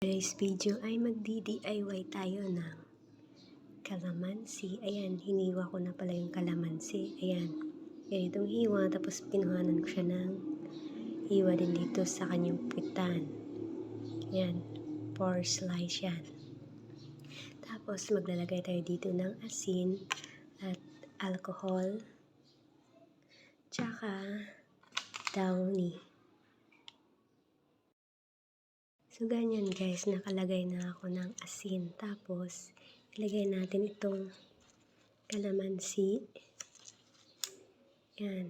Today's video ay magdi-DIY tayo ng kalamansi. Ayan, hiniwa ko na pala yung kalamansi. Ayan, ganitong hiwa. Tapos pinuhanan ko siya ng hiwa din dito sa kanyang puwitan. Ayan, 4 slice yan. Tapos maglalagay tayo dito ng asin at alcohol. Tsaka downy. So, ganyan guys, nakalagay na ako ng asin. Tapos, ilagay natin itong kalamansi. Yan.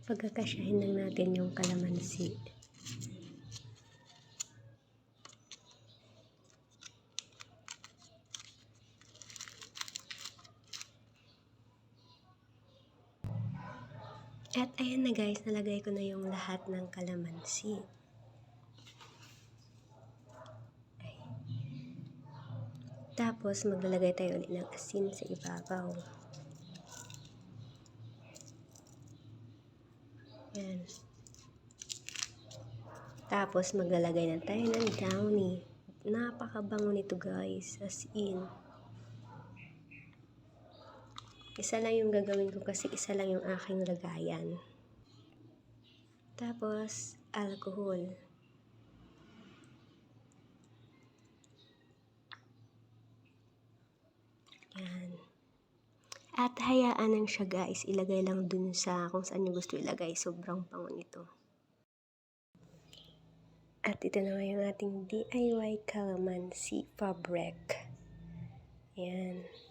Pagkakasyahin lang natin yung kalamansi. At ayan na guys, nalagay ko na yung lahat ng kalamansi. Tapos maglalagay tayo ulit ng asin sa ibabaw. Yan. Tapos maglalagay na tayo ng downy. Napakabango nito guys, as in. Isa lang yung gagawin ko kasi isa lang yung aking lagayan. Tapos, alcohol. Yan. At hayaan lang siya guys. Ilagay lang dun sa kung saan nyo gusto ilagay. Sobrang bango nito. At ito na yung ating DIY calamansi fabric. Yan.